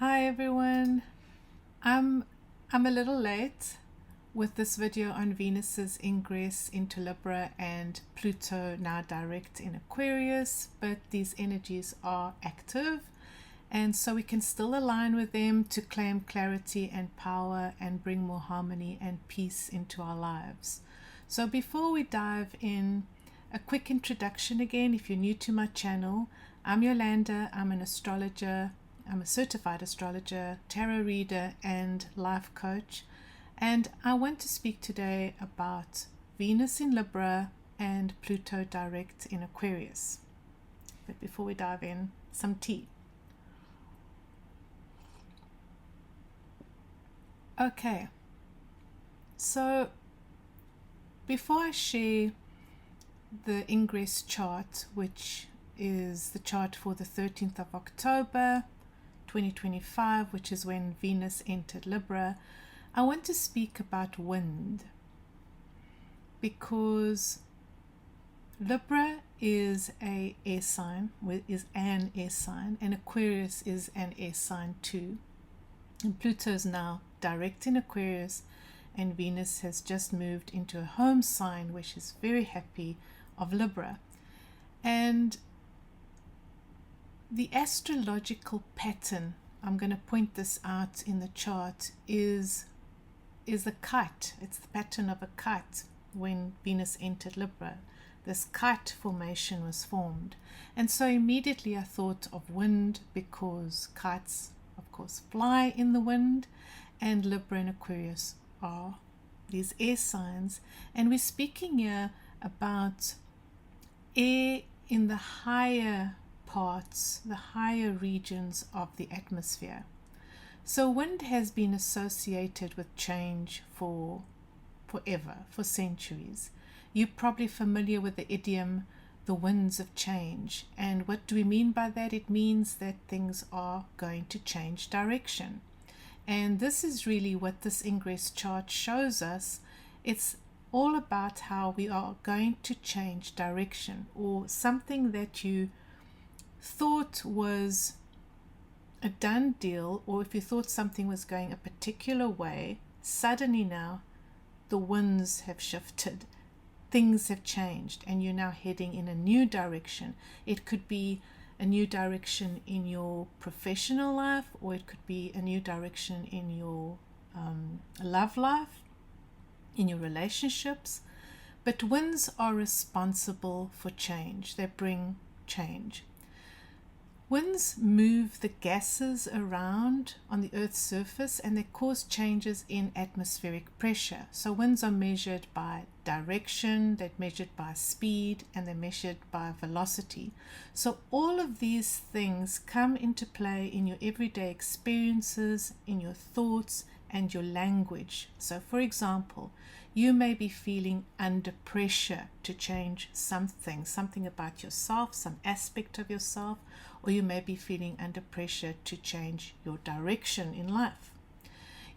Hi everyone. I'm a little late with this video on Venus's ingress into Libra and Pluto now direct in Aquarius, but these energies are active and so we can still align with them to claim clarity and power and bring more harmony and peace into our lives. So before we dive in, a quick introduction again. If you're new to my channel, I'm Yolanda. I'm an astrologer. I'm a certified astrologer, tarot reader, and life coach. And I want to speak today about Venus in Libra and Pluto direct in Aquarius. But before we dive in, some tea. Okay, so before I share the ingress chart, which is the chart for the 13th of October 2025, which is when Venus entered Libra, I want to speak about wind, because Libra is an air sign, and Aquarius is an air sign too. And Pluto is now direct in Aquarius, and Venus has just moved into a home sign, which is very happy, of Libra. And the astrological pattern, I'm going to point this out in the chart, is a kite. It's the pattern of a kite when Venus entered Libra. This kite formation was formed. And so immediately I thought of wind, because kites, of course, fly in the wind, and Libra and Aquarius are these air signs. And we're speaking here about air in the higher parts, the higher regions of the atmosphere. So wind has been associated with change forever, for centuries. You're probably familiar with the idiom, the winds of change. And what do we mean by that? It means that things are going to change direction. And this is really what this ingress chart shows us. It's all about how we are going to change direction, or something that you thought was a done deal, or if you thought something was going a particular way, suddenly now the winds have shifted, things have changed, and you're now heading in a new direction. It could be a new direction in your professional life, or it could be a new direction in your love life, in your relationships. But winds are responsible for change. They bring change. Winds move the gases around on the Earth's surface, and they cause changes in atmospheric pressure. So winds are measured by direction, they're measured by speed, and they're measured by velocity. So all of these things come into play in your everyday experiences, in your thoughts, and your language. So for example, you may be feeling under pressure to change something about yourself, some aspect of yourself, or you may be feeling under pressure to change your direction in life.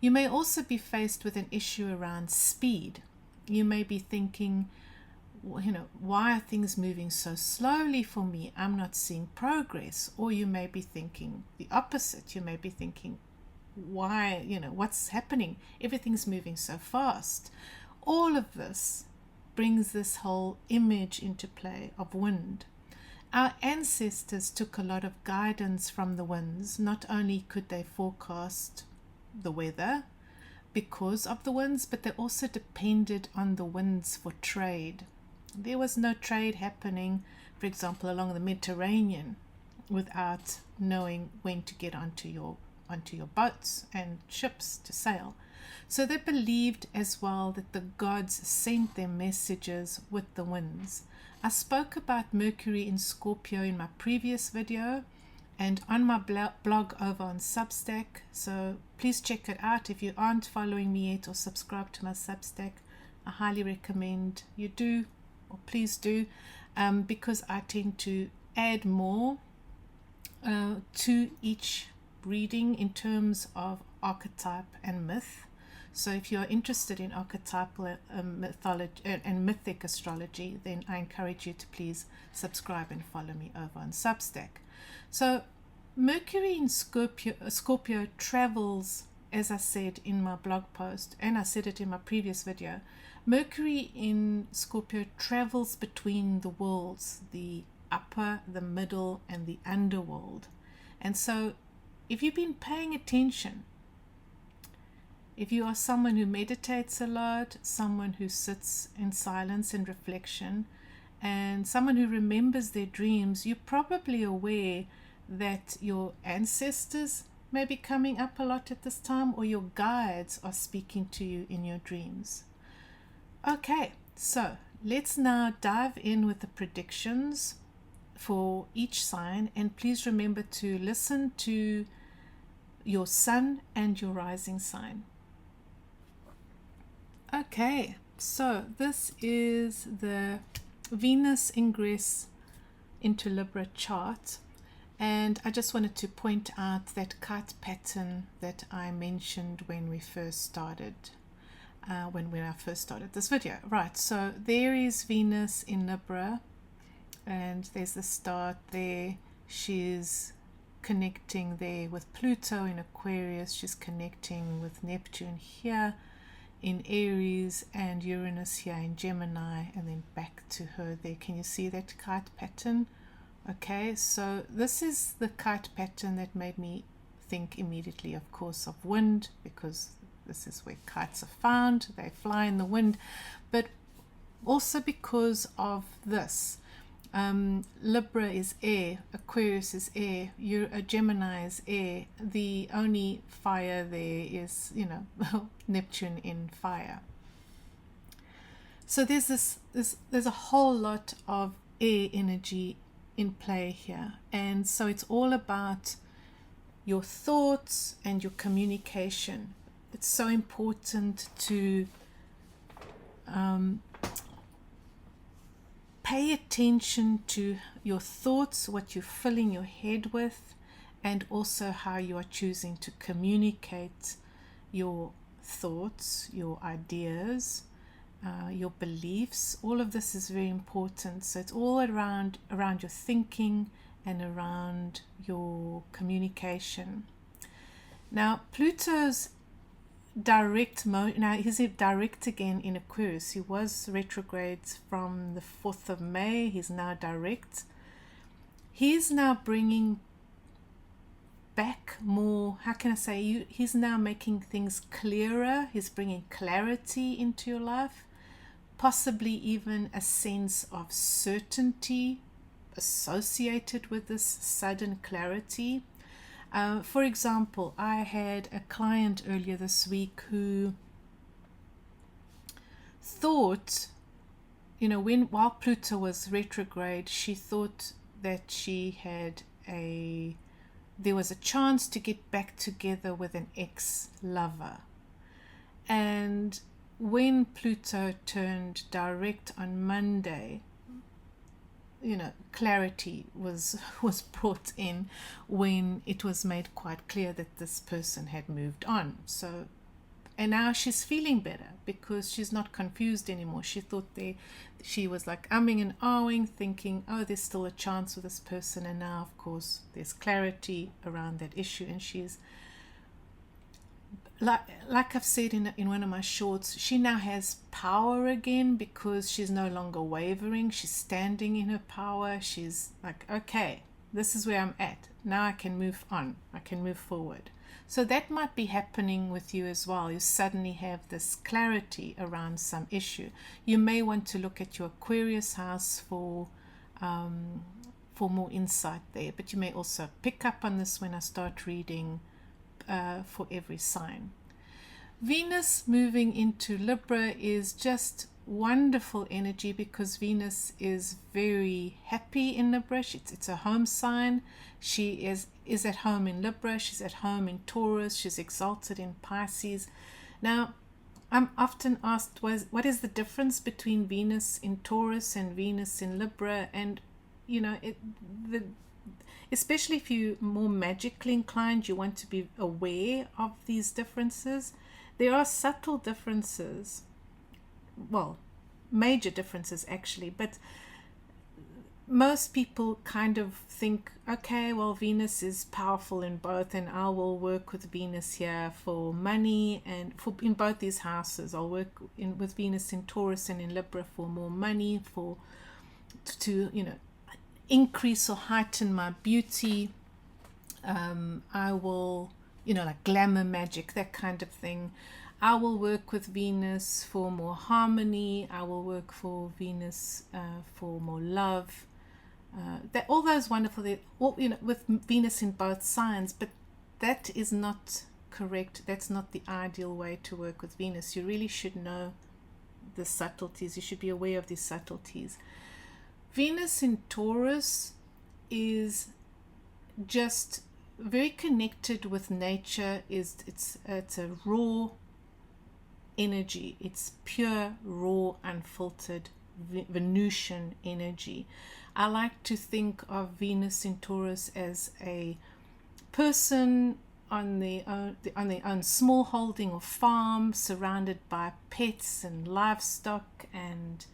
You may also be faced with an issue around speed. You may be thinking, why are things moving so slowly for me? I'm not seeing progress. Or you may be thinking the opposite. You may be thinking, why, what's happening? Everything's moving so fast. All of this brings this whole image into play of wind. Our ancestors took a lot of guidance from the winds. Not only could they forecast the weather because of the winds, but they also depended on the winds for trade. There was no trade happening, for example, along the Mediterranean, without knowing when to get onto your boats and ships to sail. So they believed as well that the gods sent their messages with the winds. I spoke about Mercury in Scorpio in my previous video and on my blog over on Substack. So please check it out. If you aren't following me yet or subscribe to my Substack, I highly recommend you do, or please do, because I tend to add more to each reading in terms of archetype and myth. So if you're interested in archetypal mythology and mythic astrology, then I encourage you to please subscribe and follow me over on Substack. So Mercury in Scorpio travels, as I said in my blog post, and I said it in my previous video. Mercury in Scorpio travels between the worlds, the upper, the middle, and the underworld. And so, if you've been paying attention, if you are someone who meditates a lot, someone who sits in silence and reflection, and someone who remembers their dreams, you're probably aware that your ancestors may be coming up a lot at this time, or your guides are speaking to you in your dreams. Okay, so let's now dive in with the predictions for each sign, and please remember to listen to your sun and your rising sign. Okay, so this is the Venus ingress into Libra chart, and I just wanted to point out that kite pattern that I mentioned when we first started, when I first started this video. Right, so there is Venus in Libra, and there's the start there. She's connecting there with Pluto in Aquarius. She's connecting with Neptune here in Aries, and Uranus here in Gemini, and then back to her there. Can you see that kite pattern? Okay, so this is the kite pattern that made me think immediately, of course, of wind, because this is where kites are found. They fly in the wind, but also because of this. Libra is air, Aquarius is air, Gemini is air. The only fire there is, Neptune in fire. So there's a whole lot of air energy in play here, and so it's all about your thoughts and your communication. It's so important to pay attention to your thoughts, what you're filling your head with, and also how you are choosing to communicate your thoughts, your ideas, your beliefs. All of this is very important. So it's all around your thinking and around your communication. Now Pluto's direct now he's direct again in Aquarius. He was retrograde from the 4th of May. He's now direct. He's now bringing back more, how can I say, he's now making things clearer. He's bringing clarity into your life, possibly even a sense of certainty associated with this sudden clarity. For example, I had a client earlier this week who thought, while Pluto was retrograde, she thought that there was a chance to get back together with an ex-lover. And when Pluto turned direct on Monday, clarity was brought in when it was made quite clear that this person had moved on. So, and now she's feeling better because she's not confused anymore. She thought she was like umming and ahhing, thinking, oh, there's still a chance with this person, and now of course there's clarity around that issue, and she's like I've said in one of my shorts, she now has power again because she's no longer wavering. She's standing in her power. She's like, okay, this is where I'm at. Now I can move on. I can move forward. So that might be happening with you as well. You suddenly have this clarity around some issue. You may want to look at your Aquarius house for more insight there, but you may also pick up on this when I start reading for every sign. Venus moving into Libra is just wonderful energy because Venus is very happy in Libra. It's a home sign. She is at home in Libra. She's at home in Taurus. She's exalted in Pisces. Now, I'm often asked, what is the difference between Venus in Taurus and Venus in Libra? And especially if you're more magically inclined, you want to be aware of these differences. There are subtle differences, well, major differences actually, but most people kind of think, okay, well, Venus is powerful in both, and I will work with Venus here for money, and for in both these houses I'll work with Venus in Taurus and in Libra for more money, for to increase or heighten my beauty. I will, like glamour magic, that kind of thing. I will work with Venus for more harmony. I will work for Venus for more love. All those wonderful, with Venus in both signs, but that is not correct. That's not the ideal way to work with Venus. You really should know the subtleties. You should be aware of these subtleties. Venus in Taurus is just very connected with nature. It's a raw energy. It's pure, raw, unfiltered Venusian energy. I like to think of Venus in Taurus as a person on their own small holding or farm, surrounded by pets and livestock, and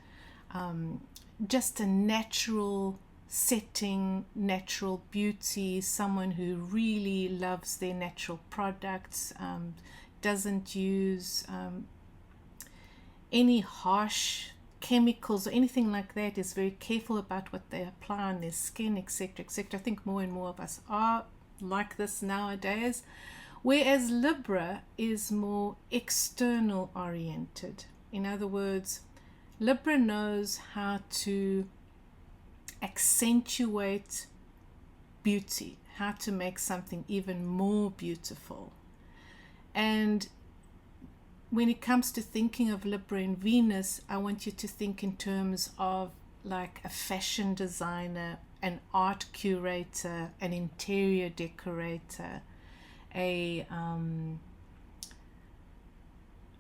just a natural setting, natural beauty, someone who really loves their natural products, doesn't use any harsh chemicals or anything like that, is very careful about what they apply on their skin, etc., etc. I think more and more of us are like this nowadays, whereas Libra is more external oriented. In other words, Libra knows how to accentuate beauty, how to make something even more beautiful. And when it comes to thinking of Libra and Venus, I want you to think in terms of like a fashion designer, an art curator, an interior decorator, a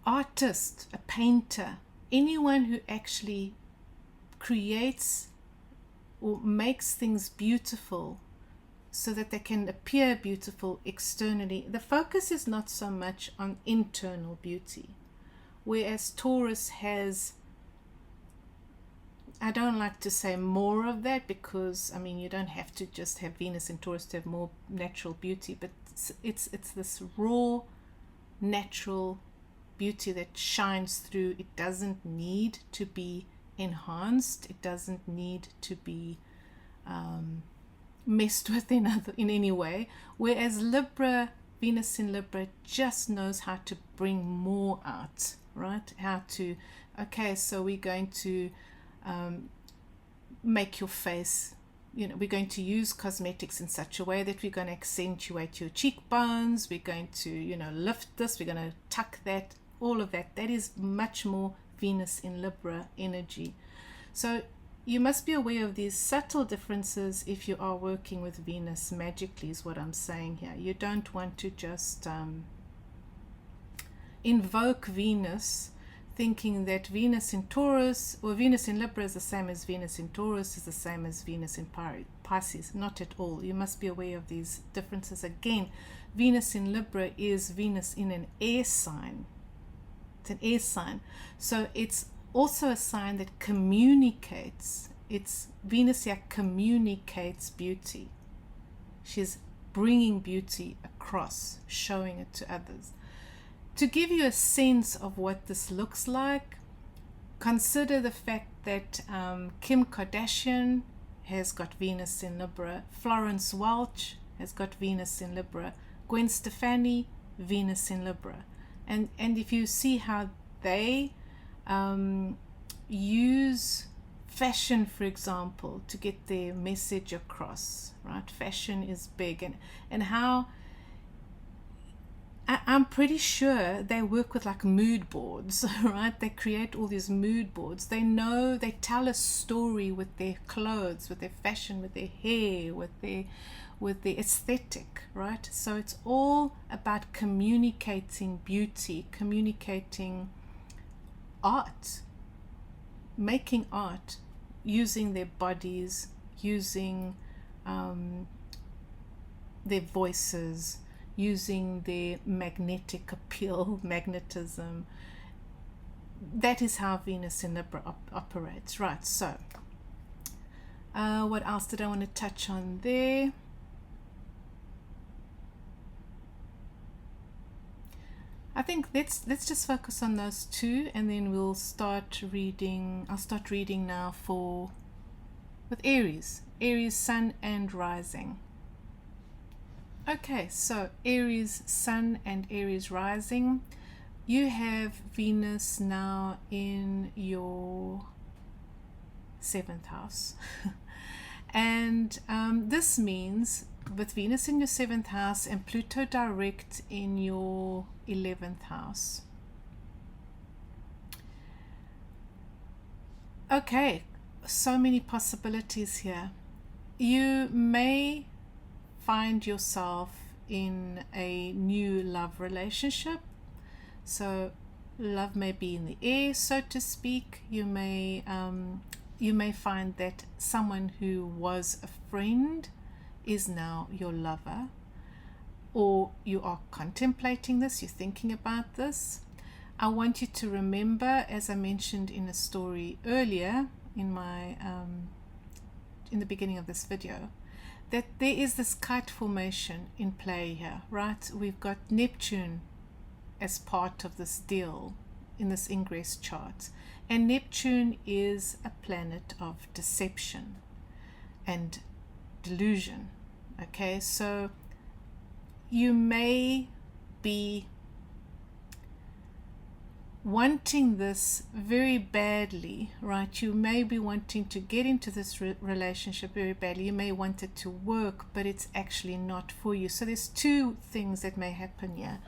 artist, a painter, anyone who actually creates or makes things beautiful so that they can appear beautiful externally. The focus is not so much on internal beauty, whereas Taurus has, I don't like to say more of that, because you don't have to just have Venus in Taurus to have more natural beauty, but it's this raw natural beauty that shines through. It doesn't need to be enhanced. It doesn't need to be messed with in any way, whereas Venus in Libra just knows how to bring more out, right? How to, okay, so we're going to make your face, we're going to use cosmetics in such a way that we're going to accentuate your cheekbones, we're going to lift this, we're going to tuck that, all of that. That is much more Venus in Libra energy. So you must be aware of these subtle differences if you are working with Venus magically, is what I'm saying here. You don't want to just invoke Venus thinking that Venus in Taurus or Venus in Libra is the same as Venus in Taurus, is the same as Venus in Pisces. Not at all. You must be aware of these differences. Again, Venus in Libra is Venus in an air sign. It's an air sign. So it's also a sign that communicates. It's Venus here communicates beauty. She's bringing beauty across, showing it to others. To give you a sense of what this looks like, consider the fact that Kim Kardashian has got Venus in Libra, Florence Welch has got Venus in Libra, Gwen Stefani, Venus in Libra. And if you see how they use fashion, for example, to get their message across, right? Fashion is big, and how I'm pretty sure they work with like mood boards, right? They create all these mood boards. They know, they tell a story with their clothes, with their fashion, with their hair, with their aesthetic, right? So it's all about communicating beauty, communicating art, making art, using their bodies, using their voices, using their magnetic appeal, magnetism. That is how Venus in Libra operates, right? So What else did I want to touch on there? I think let's just focus on those two, and then we'll start reading. I'll start reading now with Aries, Sun and Rising. Okay, so Aries Sun and Aries Rising. You have Venus now in your 7th house. And this means with Venus in your 7th house and Pluto direct in your 11th house. Okay, so many possibilities here. You may find yourself in a new love relationship. So love may be in the air, so to speak. You may find that someone who was a friend is now your lover, or you are contemplating this, you're thinking about this. I want you to remember, as I mentioned in a story earlier in my in the beginning of this video, that there is this kite formation in play here, right? We've got Neptune as part of this deal in this ingress chart, and Neptune is a planet of deception and delusion. Okay, so you may be wanting this very badly, right? You may be wanting to get into this relationship very badly. You may want it to work, but it's actually not for you. So there's two things that may happen here.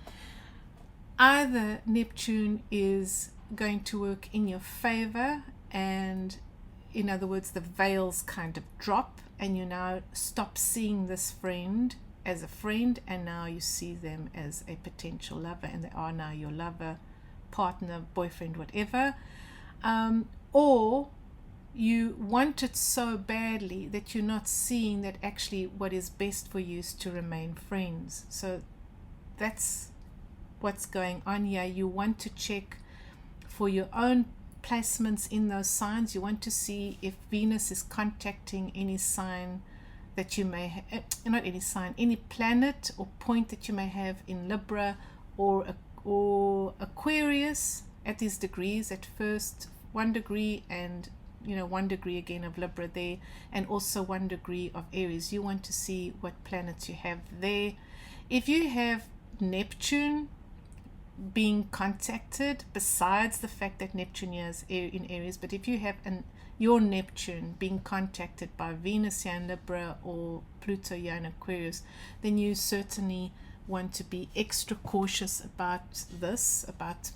Either Neptune is going to work in your favor, and in other words, the veils kind of drop, and you now stop seeing this friend as a friend, and now you see them as a potential lover, and they are now your lover, partner, boyfriend, whatever. Or you want it so badly that you're not seeing that actually what is best for you is to remain friends. So that's what's going on here. You want to check for your own placements in those signs. You want to see if Venus is contacting any sign that you may have, not any sign, any planet or point that you may have in Libra or Aquarius at these degrees. At first 1 degree, and 1 degree again of Libra there, and also 1 degree of Aries. You want to see what planets you have there. If you have Neptune being contacted, besides the fact that Neptune is in Aries, but if you have your Neptune being contacted by Venus here in Libra or Pluto here in Aquarius, then you certainly want to be extra cautious about this, about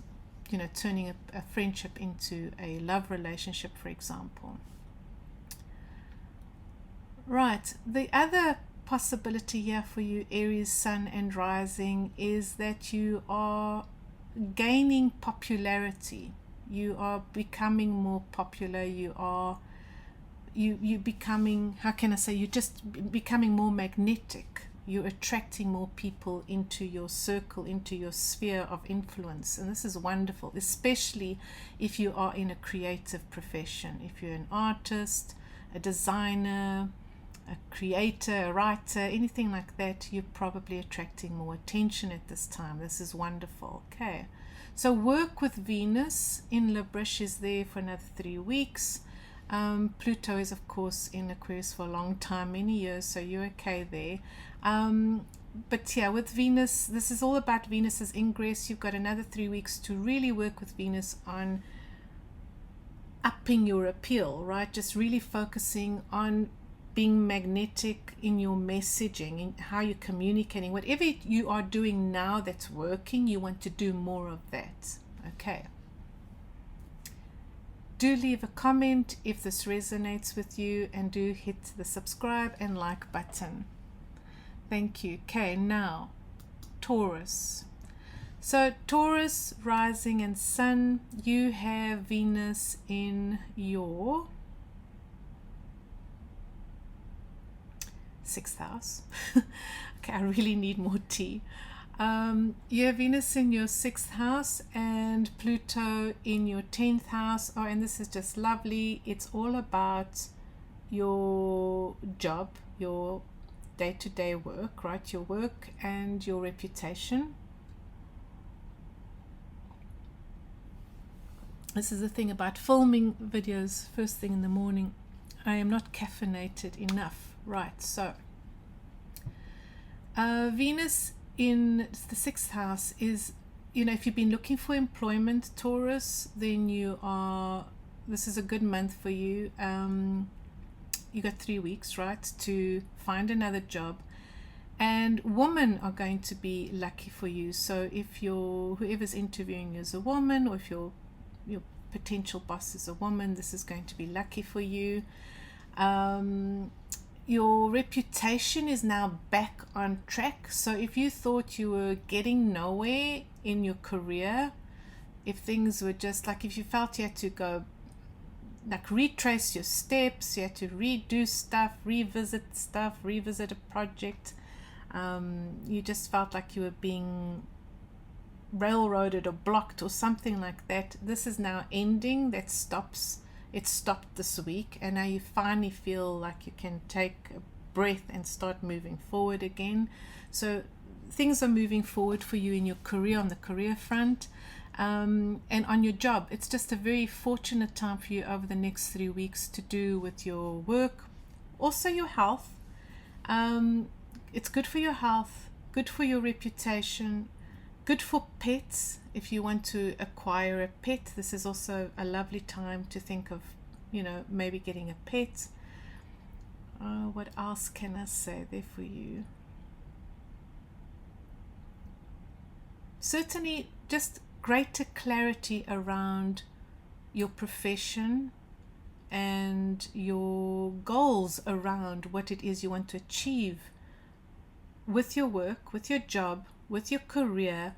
turning a friendship into a love relationship, for example. Right, the other possibility here for you, Aries Sun and Rising, is that you are gaining popularity. You are becoming more popular. You becoming, how can I say, you're just becoming more magnetic. You're attracting more people into your circle, into your sphere of influence. And this is wonderful, especially if you are in a creative profession. If you're an artist, a designer, a creator, a writer, anything like that, you're probably attracting more attention at this time. This is wonderful. Okay, so work with Venus in Libra. She's there for another 3 weeks. Pluto is of course in Aquarius for a long time, many years, so you're okay there. But yeah, with Venus, this is all about Venus's ingress. You've got another 3 weeks to really work with Venus on upping your appeal, right? Just really focusing on being magnetic in your messaging, in how you're communicating. Whatever you are doing now that's working, you want to do more of that. Okay. Do leave a comment if this resonates with you, and do hit the subscribe and like button. Thank you. Okay, now Taurus. So Taurus, rising and sun, you have Venus in your 6th house. Okay, I really need more tea. You have Venus in your 6th house and Pluto in your 10th house. Oh, and this is just lovely. It's all about your job, your day-to-day work, right? Your work and your reputation. This is the thing about filming videos first thing in the morning. I am not caffeinated enough, right? So Venus in the 6th house is, if you've been looking for employment, Taurus, then this is a good month for you. You got 3 weeks, right, to find another job. And women are going to be lucky for you. So if whoever's interviewing you is a woman, or if your potential boss is a woman, this is going to be lucky for you. Your reputation is now back on track. So if you thought you were getting nowhere in your career, if things were just like, if you felt you had to go, like, retrace your steps, you had to redo stuff, revisit a project, you just felt like you were being railroaded or blocked or something like that, this is now ending. It stopped this week, and now you finally feel like you can take a breath and start moving forward again. So things are moving forward for you in your career, on the career front, and on your job. It's just a very fortunate time for you over the next 3 weeks to do with your work, also your health. It's good for your health, good for your reputation, good for pets. If you want to acquire a pet, this is also a lovely time to think of, maybe getting a pet. What else can I say there for you? Certainly just greater clarity around your profession and your goals around what it is you want to achieve with your work, with your job, with your career,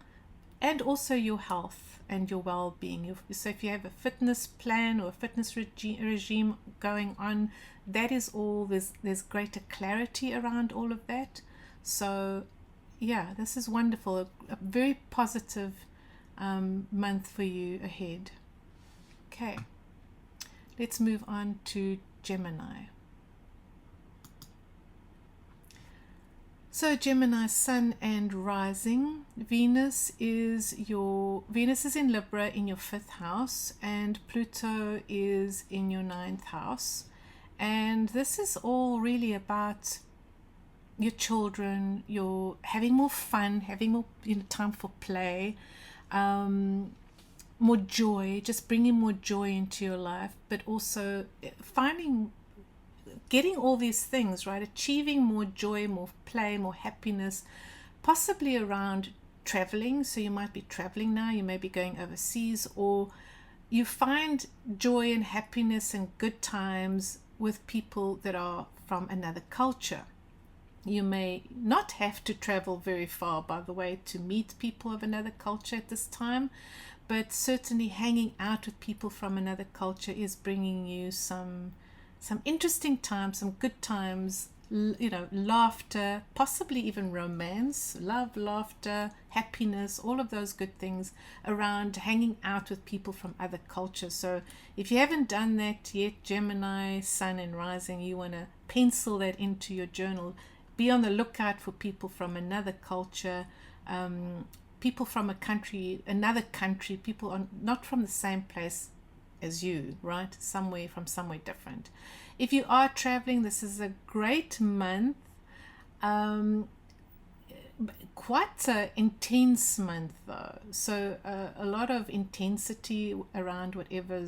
and also your health and your well-being. So if you have a fitness plan or a fitness regime going on, that is all, there's greater clarity around all of that. So yeah, this is wonderful, a very positive month for you ahead. Okay, let's move on to Gemini. So Gemini, sun and rising. Venus is in Libra in your 5th house, and Pluto is in your 9th house. And this is all really about your children, you're having more fun, having more time for play, more joy, just bringing more joy into your life, but also getting all these things, right? Achieving more joy, more play, more happiness, possibly around traveling. So you might be traveling now, you may be going overseas, or you find joy and happiness and good times with people that are from another culture. You may not have to travel very far, by the way, to meet people of another culture at this time, but certainly hanging out with people from another culture is bringing you some interesting times, some good times, laughter, possibly even romance, love, laughter, happiness, all of those good things around hanging out with people from other cultures. So if you haven't done that yet, Gemini, sun and rising, you want to pencil that into your journal. Be on the lookout for people from another culture, people from another country, people are not from the same place as you, right? Somewhere different. If you are traveling, this is a great month. Quite an intense month though. So a lot of intensity around wherever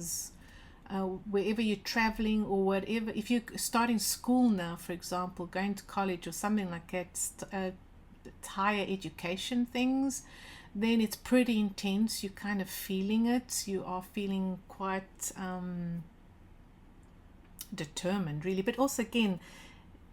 you're traveling or whatever. If you're starting school now, for example, going to college or something like that, higher education things, then it's pretty intense. You're kind of feeling it. You are feeling quite determined, really, but also, again,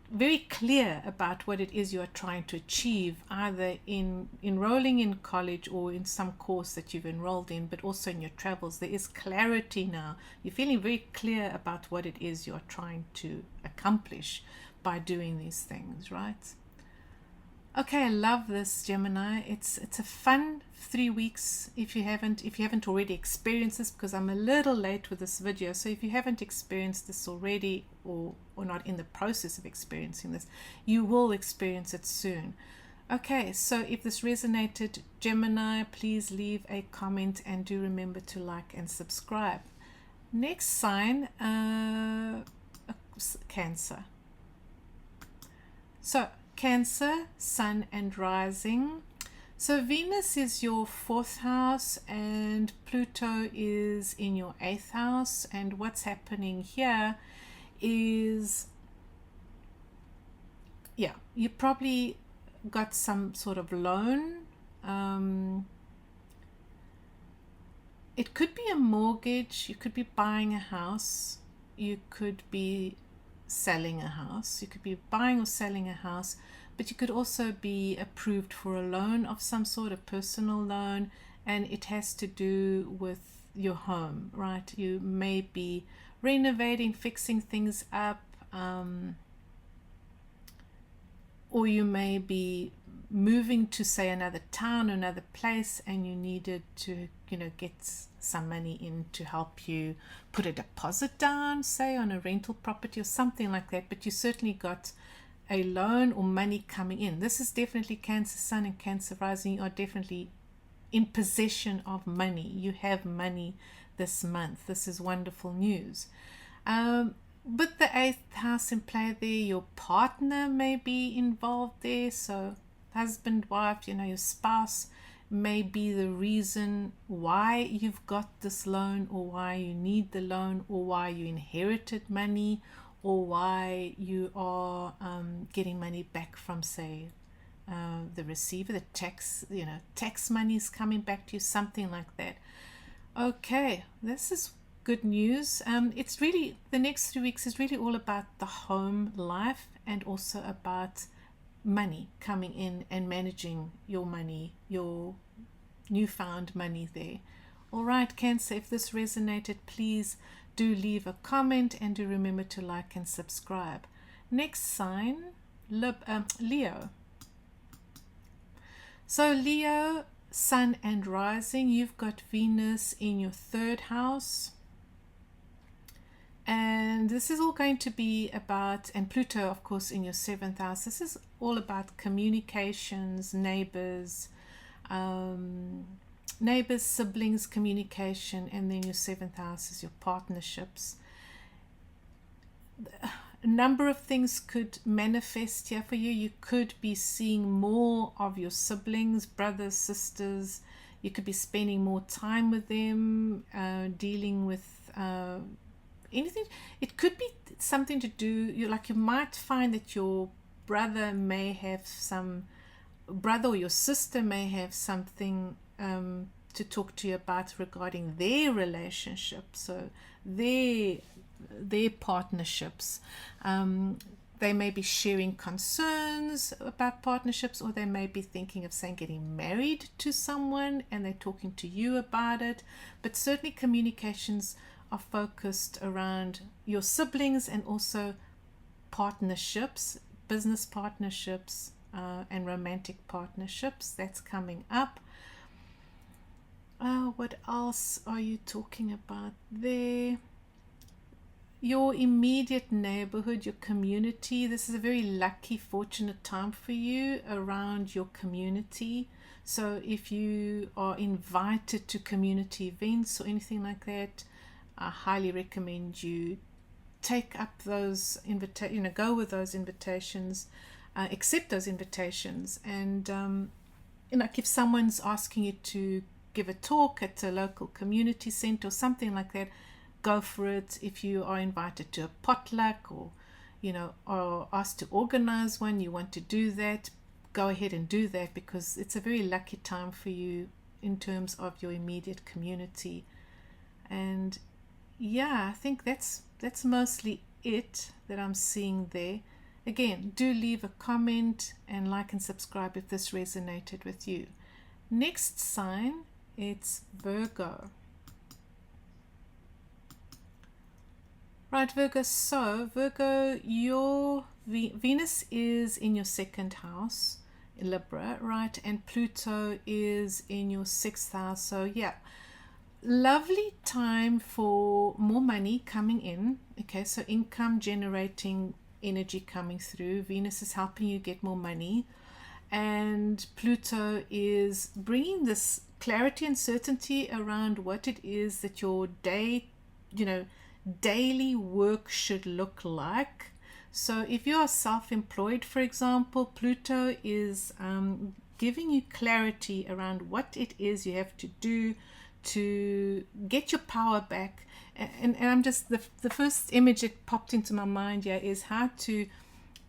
very clear about what it is you are trying to achieve, either in enrolling in college or in some course that you've enrolled in, but also in your travels. There is clarity now. You're feeling very clear about what it is you're trying to accomplish by doing these things, right? Okay, I love this, Gemini. It's a fun 3 weeks if you haven't already experienced this, because I'm a little late with this video. So if you haven't experienced this already, or not in the process of experiencing this, you will experience it soon. Okay, so if this resonated, Gemini, please leave a comment and do remember to like and subscribe. Next sign, Cancer. So Cancer, Sun and Rising. So Venus is your 4th house and Pluto is in your 8th house. And what's happening here is, yeah, you probably got some sort of loan. It could be a mortgage, you could be buying a house, you could be selling a house, you could be buying or selling a house, but you could also be approved for a loan of some sort, a personal loan, and it has to do with your home, right? You may be renovating, fixing things up, or you may be moving to, say, another town or another place, and you needed to, get some money in to help you put a deposit down, say, on a rental property or something like that. But you certainly got a loan or money coming in. This is definitely Cancer Sun and Cancer Rising. You are definitely in possession of money. You have money this month. This is wonderful news. But the 8th house in play there, your partner may be involved there. So husband, wife, your spouse may be the reason why you've got this loan, or why you need the loan, or why you inherited money, or why you are getting money back from, say, the receiver, the tax money is coming back to you, something like that. Okay, this is good news. It's really, the next 3 weeks is really all about the home life, and also about money coming in and managing your money, your newfound money there. All right, Cancer, if this resonated, please do leave a comment and do remember to like and subscribe. Next sign, Leo. So Leo, Sun and Rising, you've got Venus in your 3rd house. And this is all going to be about, and Pluto, of course, in your 7th house. This is all about communications, neighbors, siblings, communication, and then your 7th house is your partnerships. A number of things could manifest here for you. You could be seeing more of your siblings, brothers, sisters. You could be spending more time with them, dealing with anything. It could be something to do, you might find that your brother or your sister may have something to talk to you about regarding their relationship, so their partnerships. They may be sharing concerns about partnerships, or they may be thinking of, saying, getting married to someone, and they're talking to you about it. But certainly communications are focused around your siblings, and also partnerships, business partnerships, and romantic partnerships. That's coming up. What else are you talking about there? Your immediate neighborhood, your community. This is a very lucky, fortunate time for you around your community. So if you are invited to community events or anything like that, I highly recommend you take up those go with those invitations, accept those invitations, and if someone's asking you to give a talk at a local community center or something like that, go for it. If you are invited to a potluck, or are asked to organize one, you want to do that, go ahead and do that, because it's a very lucky time for you in terms of your immediate community. And yeah, I think that's mostly it that I'm seeing there. Again, do leave a comment and like and subscribe if this resonated with you. Next sign, it's Virgo. Right, Virgo. So Virgo, your Venus is in your 2nd house, Libra, right? And Pluto is in your 6th house. So yeah, lovely time for more money coming in. Okay, so income generating energy coming through. Venus is helping you get more money, and Pluto is bringing this clarity and certainty around what it is that your daily work should look like. So if you are self-employed, for example, Pluto is giving you clarity around what it is you have to do to get your power back. And I'm just, the first image that popped into my mind here is how to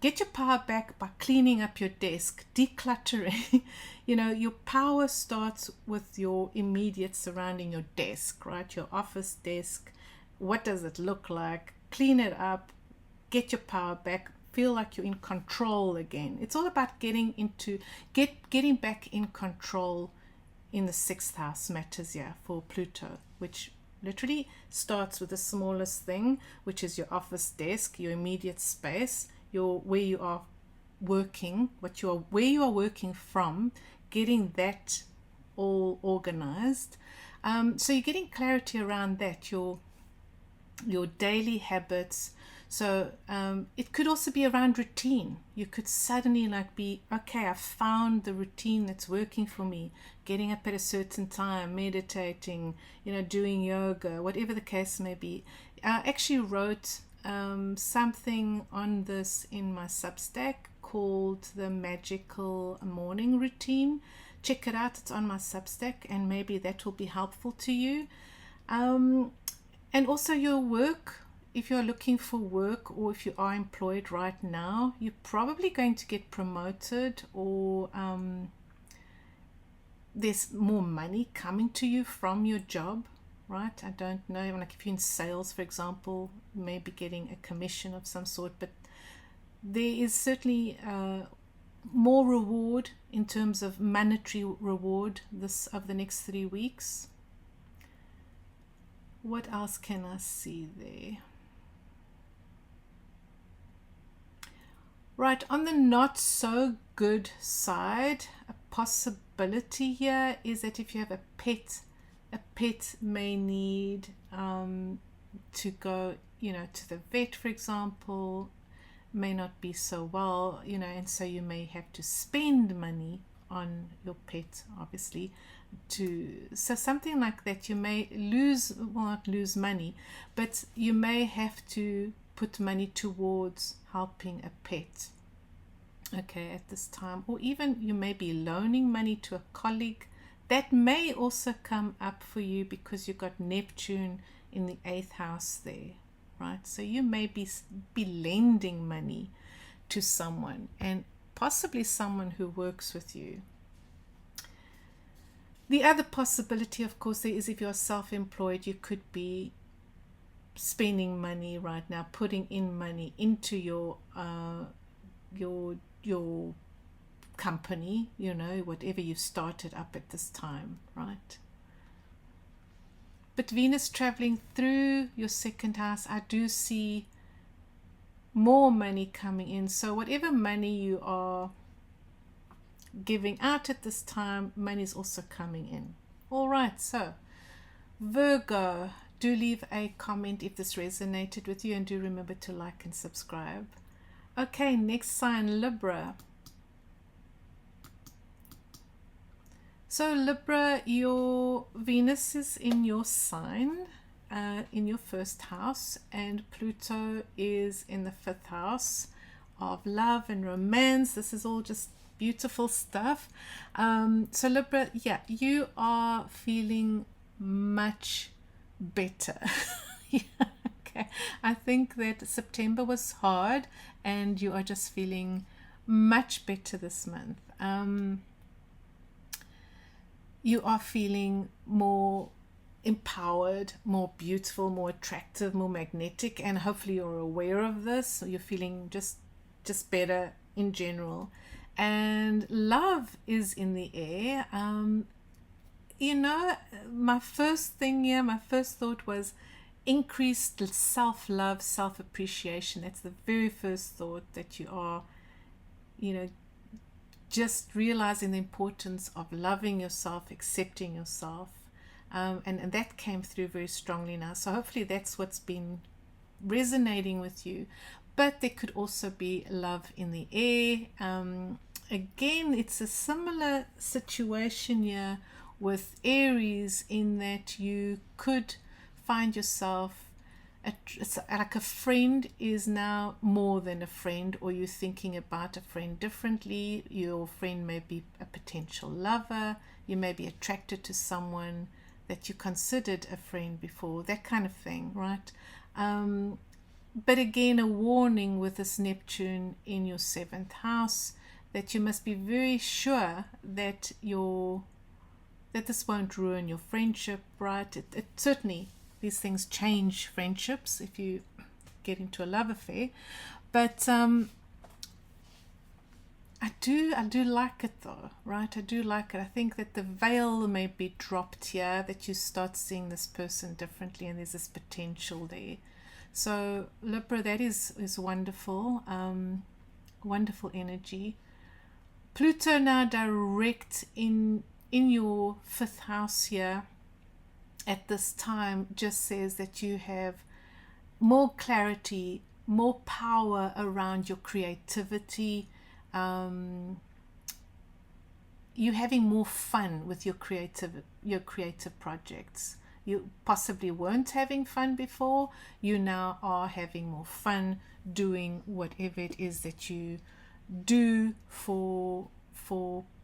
get your power back by cleaning up your desk, decluttering. Your power starts with your immediate surrounding, your desk, right? Your office desk. What does it look like? Clean it up, get your power back, feel like you're in control again. It's all about getting back in control in the 6th house matters here for Pluto, which literally starts with the smallest thing, which is your office desk, your immediate space, where you are working, where you are working from, getting that all organized. So you're getting clarity around that, your daily habits. So it could also be around routine. You could suddenly be, okay, I found the routine that's working for me. Getting up at a certain time, meditating, doing yoga, whatever the case may be. I actually wrote something on this in my Substack called the Magical Morning Routine. Check it out. It's on my Substack, and maybe that will be helpful to you. And also your work. If you're looking for work, or if you are employed right now, you're probably going to get promoted, or there's more money coming to you from your job, right? I don't know, like if you're in sales, for example, maybe getting a commission of some sort, but there is certainly more reward in terms of monetary reward of the next 3 weeks. What else can I see there? Right, on the not so good side, a possibility here is that if you have a pet may need to go, to the vet, for example, may not be so well, and so you may have to spend money on your pet, obviously. So something like that, you may not lose money, but you may have to put money towards helping a pet, okay, at this time. Or even you may be loaning money to a colleague. That may also come up for you because you've got Neptune in the 8th house there, right? So you may be lending money to someone, and possibly someone who works with you. The other possibility, of course, there is if you're self-employed, you could be spending money right now, putting in money into your company, whatever you've started up at this time, right? But Venus traveling through your 2nd house, I do see more money coming in. So whatever money you are giving out at this time, money is also coming in. All right, so Virgo, do leave a comment if this resonated with you, and do remember to like and subscribe. Okay, next sign, Libra. So Libra, your Venus is in your sign, in your 1st house, and Pluto is in the 5th house of love and romance. This is all just beautiful stuff. So Libra, yeah, you are feeling much better. Yeah, okay. I think that September was hard, and you are just feeling much better this month. You are feeling more empowered, more beautiful, more attractive, more magnetic, and hopefully you're aware of this. So you're feeling just better in general. And love is in the air. My first thought was increased self-love, self-appreciation. That's the very first thought, that you are, just realizing the importance of loving yourself, accepting yourself. And that came through very strongly now. So hopefully that's what's been resonating with you. But there could also be love in the air. Again, it's a similar situation here with Aries, in that you could find yourself it's like a friend is now more than a friend, or you're thinking about a friend differently. Your friend may be a potential lover. You may be attracted to someone that you considered a friend before, that kind of thing, right? But again, a warning with this Neptune in your 7th house, that you must be very sure that this won't ruin your friendship, right? It certainly, these things change friendships if you get into a love affair, but I do like it though, right? I do like it. I think that the veil may be dropped here, that you start seeing this person differently, and there's this potential there. So Libra, that is wonderful, wonderful energy. Pluto now direct in your 5th house here at this time just says that you have more clarity, more power around your creativity. You're having more fun with your creative projects. You possibly weren't having fun before. You now are having more fun doing whatever it is that you do for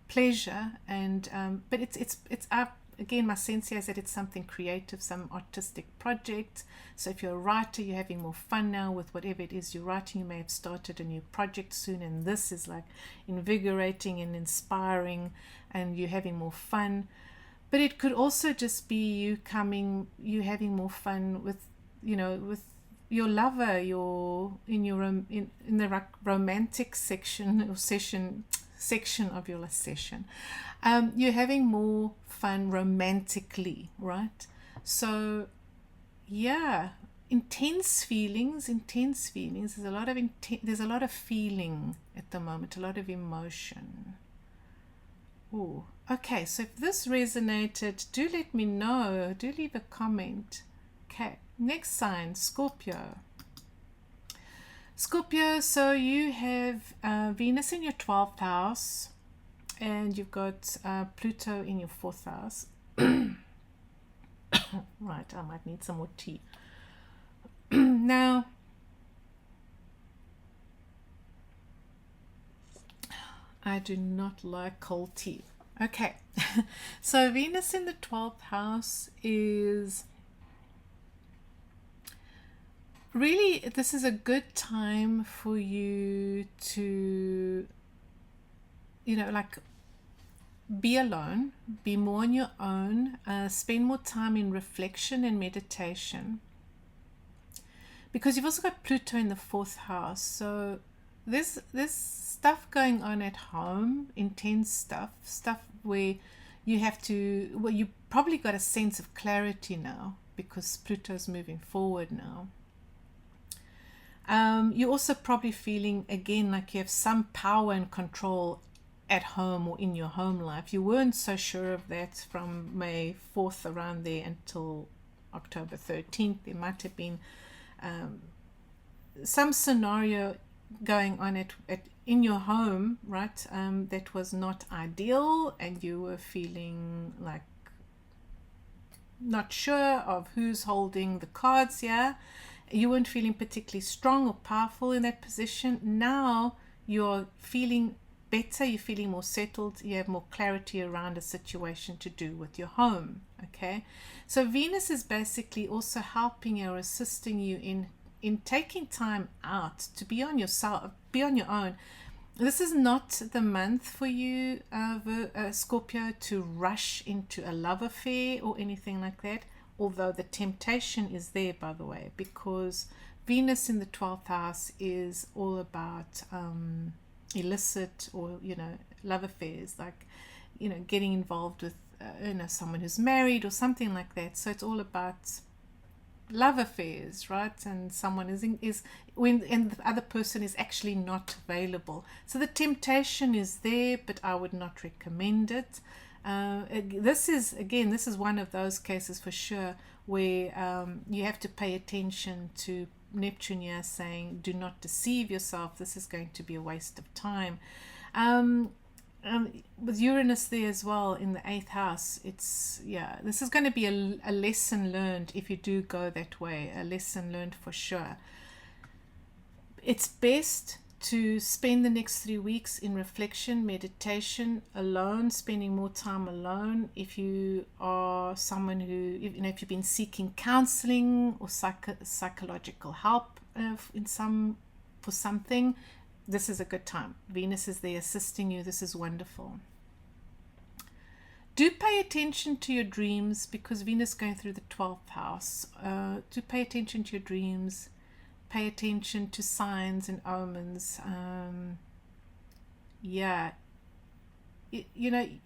pleasure. And but it's up again. My sense here is that it's something creative, some artistic project. So if you're a writer, you're having more fun now with whatever it is you're writing. You may have started a new project soon, and this is like invigorating and inspiring, and you're having more fun. But it could also just be you having more fun with with your lover, in the romantic section or section of your session. You're having more fun romantically, right? So yeah, intense feelings. There's a lot of feeling at the moment, a lot of emotion. Oh, okay, so if this resonated, do let me know, do leave a comment. Okay, next sign, Scorpio. So you have Venus in your 12th house, and you've got Pluto in your 4th house. Right, I might need some more tea. Now, I do not like cold tea. Okay, so Venus in the 12th house is really, this is a good time for you to, like, be alone, be more on your own, spend more time in reflection and meditation, because you've also got Pluto in the 4th house. So there's stuff going on at home, intense stuff where you probably got a sense of clarity now, because Pluto's moving forward now. You're also probably feeling again like you have some power and control at home or in your home life. You weren't so sure of that from May 4th around there until October 13th. There might have been some scenario going on in your home, right, that was not ideal, and you were feeling like not sure of who's holding the cards here. You weren't feeling particularly strong or powerful in that position. Now you're feeling better, you're feeling more settled, you have more clarity around a situation to do with your home. Okay, so Venus is basically also helping you or assisting you in taking time out to be on yourself, be on your own. This is not the month for you, Scorpio, to rush into a love affair or anything like that, although the temptation is there, by the way, because Venus in the 12th house is all about illicit or love affairs, like getting involved with someone who's married or something like that. So it's all about love affairs, right? And someone is when, and the other person is actually not available. So the temptation is there, but I would not recommend it. This is one of those cases for sure where you have to pay attention to Neptune here saying, do not deceive yourself. This is going to be a waste of time. With Uranus there as well in the 8th house, this is going to be a lesson learned if you do go that way, a lesson learned for sure. It's best to spend the next 3 weeks in reflection, meditation, alone, spending more time alone. If you are someone who, if you've been seeking counseling or psychological help for something, this is a good time. Venus is there assisting you. This is wonderful. Do pay attention to your dreams, because Venus is going through the 12th house. Do pay attention to your dreams. Pay attention to signs and omens.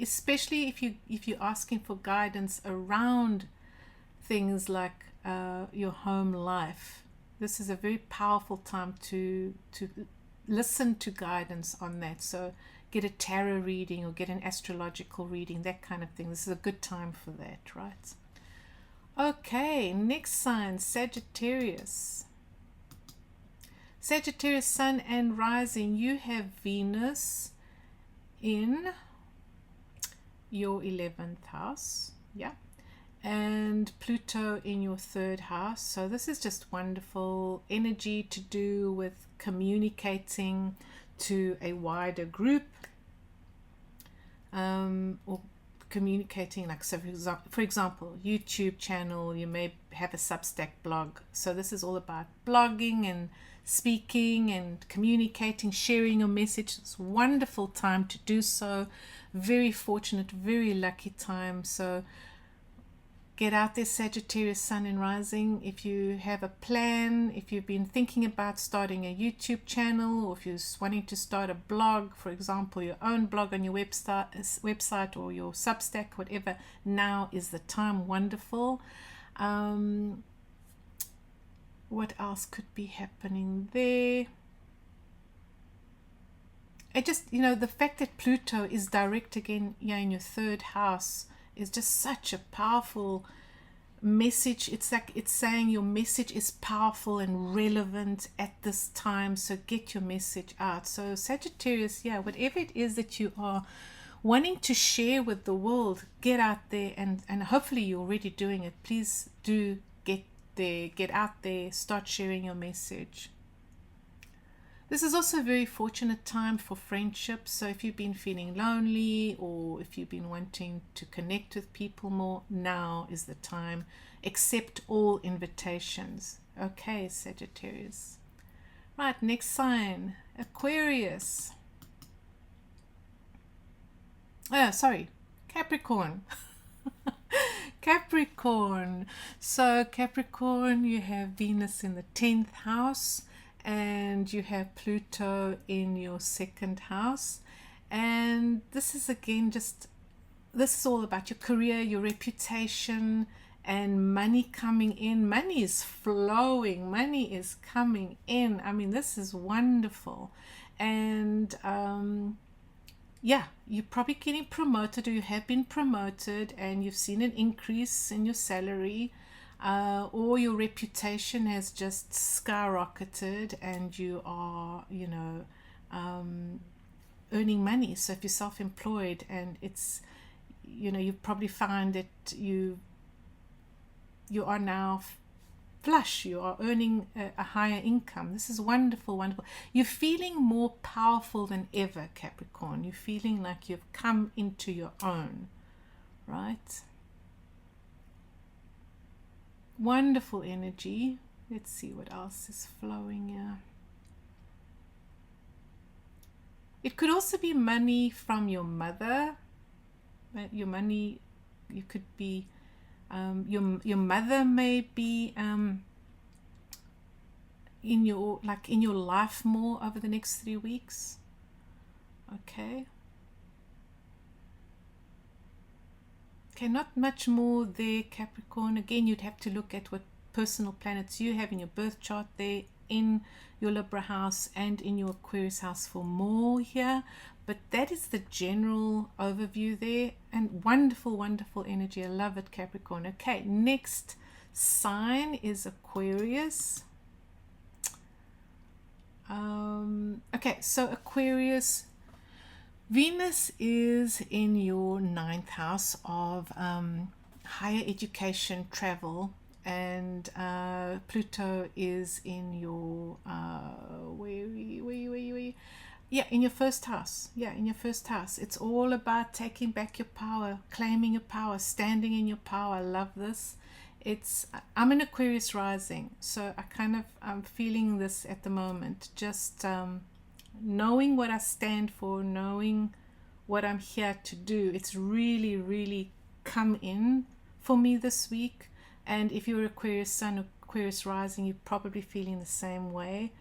Especially if you're asking for guidance around things like your home life. This is a very powerful time to listen to guidance on that. So get a tarot reading or get an astrological reading, that kind of thing. This is a good time for that, right? Okay, next sign, Sagittarius. Sagittarius, Sun and Rising. You have Venus in your 11th house, and Pluto in your 3rd house. So this is just wonderful energy to do with communicating to a wider group, or communicating, like, so for example, YouTube channel, you may have a Substack blog. So this is all about blogging and speaking and communicating, sharing your message. It's a wonderful time to do so. Very fortunate, very lucky time. So get out there, Sagittarius, Sun and Rising. If you have a plan, if you've been thinking about starting a YouTube channel, or if you're wanting to start a blog, for example, your own blog on your website or your Substack, whatever, now is the time. Wonderful. What else could be happening there? It just, the fact that Pluto is direct again in your 3rd house is just such a powerful message. It's like it's saying your message is powerful and relevant at this time, so get your message out. So Sagittarius, whatever it is that you are wanting to share with the world, get out there, and hopefully you're already doing it. Please do get out there, start sharing your message. This is also a very fortunate time for friendships. So if you've been feeling lonely, or if you've been wanting to connect with people more, now is the time. Accept all invitations. Okay, Sagittarius. Right, next sign, Aquarius. Capricorn. Capricorn. So Capricorn, you have Venus in the 10th house, and you have Pluto in your 2nd house. And this is again this is all about your career, your reputation, and money coming in. Money is flowing, money is coming in. I mean, this is wonderful. And you're probably getting promoted, or you have been promoted, and you've seen an increase in your salary, or your reputation has just skyrocketed, and you are, earning money. So if you're self-employed, and it's, you probably find that you are now flush, you are earning a higher income. This is wonderful, wonderful. You're feeling more powerful than ever, Capricorn. You're feeling like you've come into your own, right? Wonderful energy. Let's see what else is flowing here. It could also be money from your mother. Your money, you could be your mother may be in your life more over the next 3 weeks. Okay, not much more there, Capricorn. Again, you'd have to look at what personal planets you have in your birth chart there, in your Libra house and in your Aquarius house for more here. But that is the general overview there, and wonderful, wonderful energy. I love it, Capricorn. Okay, next sign is Aquarius. Okay, so Aquarius, Venus is in your ninth house of higher education, travel, and Pluto is in your in your first house. Yeah, in your first house. It's all about taking back your power, claiming your power, standing in your power. I love this. I'm an Aquarius rising, so I'm feeling this at the moment. Just knowing what I stand for, knowing what I'm here to do. It's really, really come in for me this week. And if you're Aquarius sun or Aquarius rising, you're probably feeling the same way.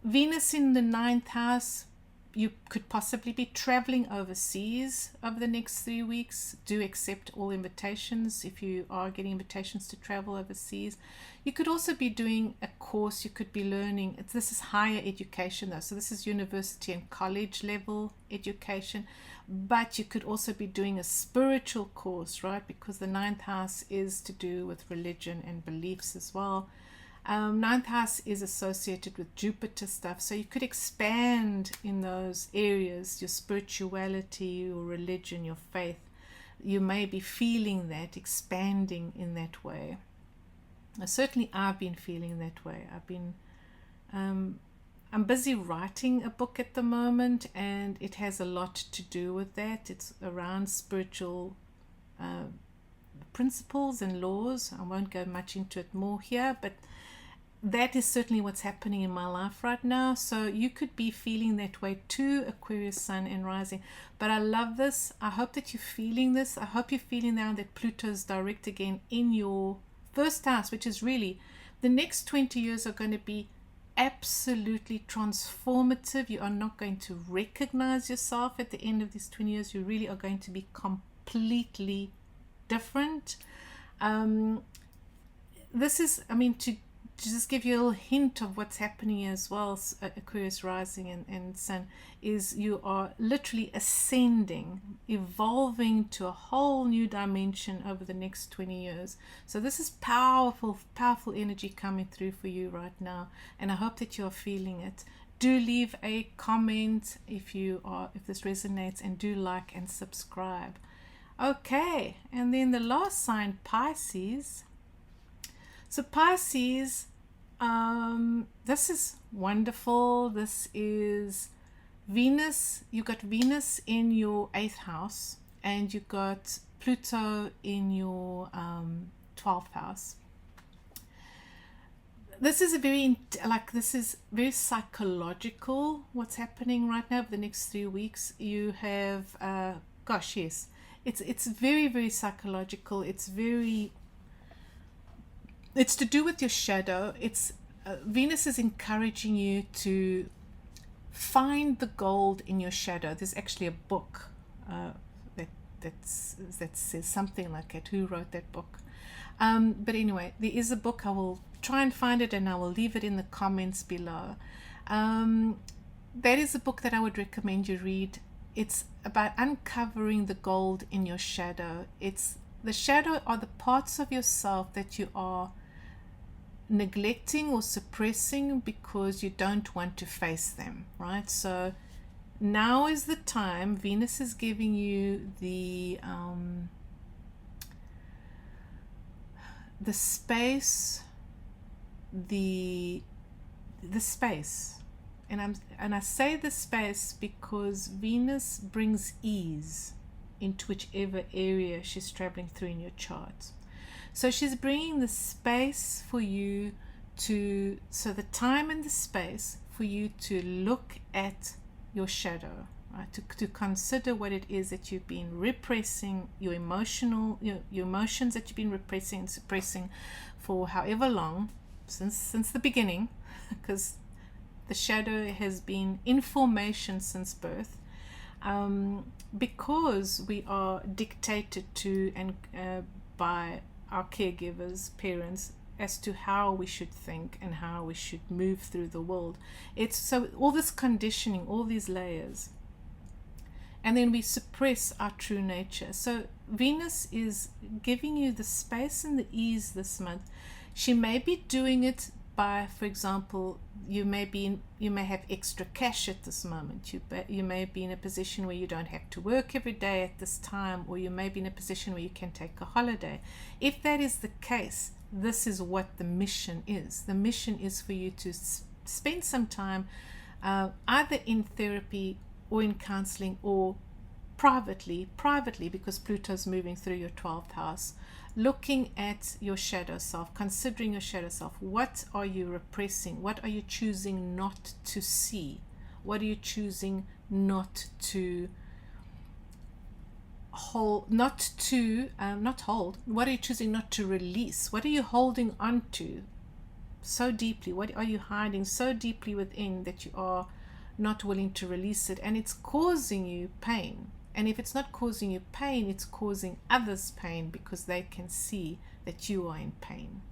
Venus in the ninth house, you could possibly be traveling overseas over the next 3 weeks. Do accept all invitations if you are getting invitations to travel overseas. You could also be doing a course, you could be learning. This is higher education though, so this is university and college level education. But you could also be doing a spiritual course, right? Because the ninth house is to do with religion and beliefs as well. Ninth house is associated with Jupiter stuff, so you could expand in those areas, your spirituality, your religion, your faith. You may be feeling that, expanding in that way. Certainly I've been feeling that way. I'm busy writing a book at the moment, and it has a lot to do with that. It's around spiritual principles and laws. I won't go much into it more here, but that is certainly what's happening in my life right now. So you could be feeling that way too, Aquarius sun and rising. But I love this. I hope that you're feeling this. I hope you're feeling now that Pluto is direct again in your first house, which is really, the next 20 years are going to be absolutely transformative. You are not going to recognize yourself at the end of these 20 years. You really are going to be completely different. This is, to just give you a little hint of what's happening as well, Aquarius rising and sun, is you are literally ascending, evolving to a whole new dimension over the next 20 years. So this is powerful, powerful energy coming through for you right now, and I hope that you're feeling it. Do leave a comment if this resonates, and do like and subscribe. Okay, and then the last sign, Pisces. So Pisces, this is wonderful. This is Venus. You got Venus in your 8th house, and you got Pluto in your 12th house. This is this is very psychological, what's happening right now for the next 3 weeks. You have, yes, it's very, very psychological. It's to do with your shadow. Venus is encouraging you to find the gold in your shadow. There's actually a book that says something like it. Who wrote that book? But anyway, there is a book. I will try and find it, and I will leave it in the comments below. That is a book that I would recommend you read. It's about uncovering the gold in your shadow. The shadow are the parts of yourself that you are neglecting or suppressing because you don't want to face them, right? So now is the time. Venus is giving you the space, the space, and I say the space because Venus brings ease into whichever area she's traveling through in your chart. So she's bringing the space for you so the time and the space for you to look at your shadow, right? To consider what it is that you've been repressing, your emotions that you've been repressing and suppressing for however long, since the beginning, because the shadow has been in formation since birth. Because we are dictated to and by our caregivers, parents, as to how we should think and how we should move through the world. It's so all this conditioning, all these layers, and then we suppress our true nature. So Venus is giving you the space and the ease this month. She may be doing it by, for example, you may have extra cash at this moment. You may be in a position where you don't have to work every day at this time, or you may be in a position where you can take a holiday. If that is the case, this is what the mission is. The mission is for you to spend some time either in therapy or in counseling, or privately, because Pluto's moving through your 12th house, looking at your shadow self, considering your shadow self. What are you repressing? What are you choosing not to see? What are you choosing not to hold, not hold? What are you choosing not to release? What are you holding on to so deeply? What are you hiding so deeply within that you are not willing to release it, and it's causing you pain? And if it's not causing you pain, it's causing others pain, because they can see that you are in pain.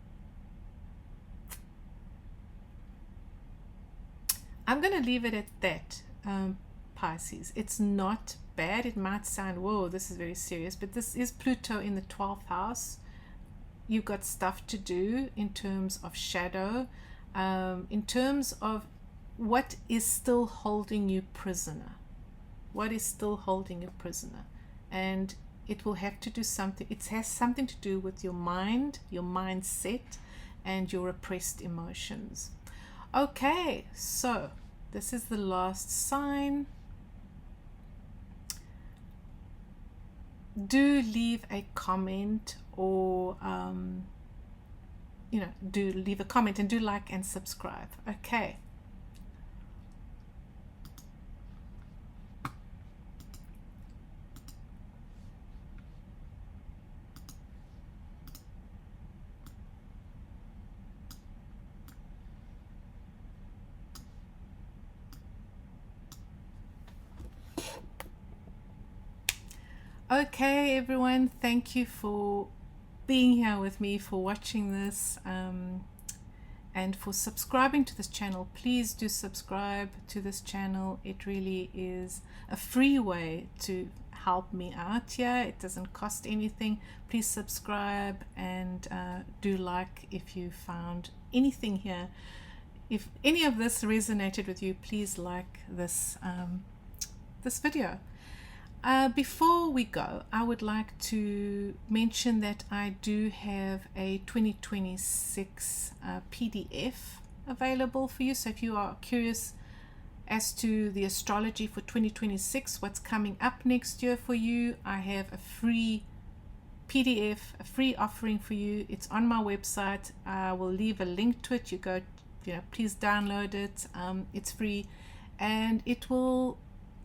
I'm going to leave it at that, Pisces. It's not bad. It might sound, whoa, this is very serious, but this is Pluto in the 12th house. You've got stuff to do in terms of shadow, in terms of what is still holding you prisoner. What is still holding you prisoner? And it will have to do something. It has something to do with your mind, your mindset, and your repressed emotions. Okay, so this is the last sign. Do leave a comment, or do leave a comment, and do like and subscribe. Okay. Okay, everyone, thank you for being here with me, for watching this, and for subscribing to this channel. Please do subscribe to this channel. It really is a free way to help me out here. It doesn't cost anything. Please subscribe, and do like if you found anything here. If any of this resonated with you, please like this this video. Before we go, I would like to mention that I do have a 2026 PDF available for you. So if you are curious as to the astrology for 2026, what's coming up next year for you, I have a free PDF, a free offering for you. It's on my website. I will leave a link to it. Please download it. It's free, and it will.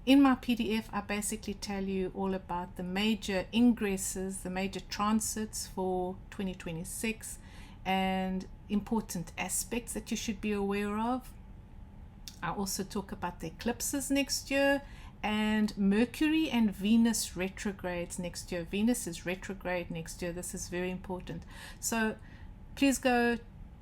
In my PDF, I basically tell you all about the major ingresses, the major transits for 2026, and important aspects that you should be aware of. I also talk about the eclipses next year, and Mercury and Venus retrogrades next year. Venus is retrograde next year. This is very important. So please go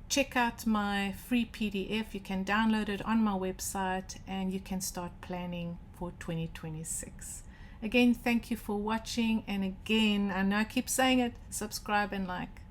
check out my free PDF. You can download it on my website, and you can start planning for 2026. Again, thank you for watching, and again, I know I keep saying it, subscribe and like.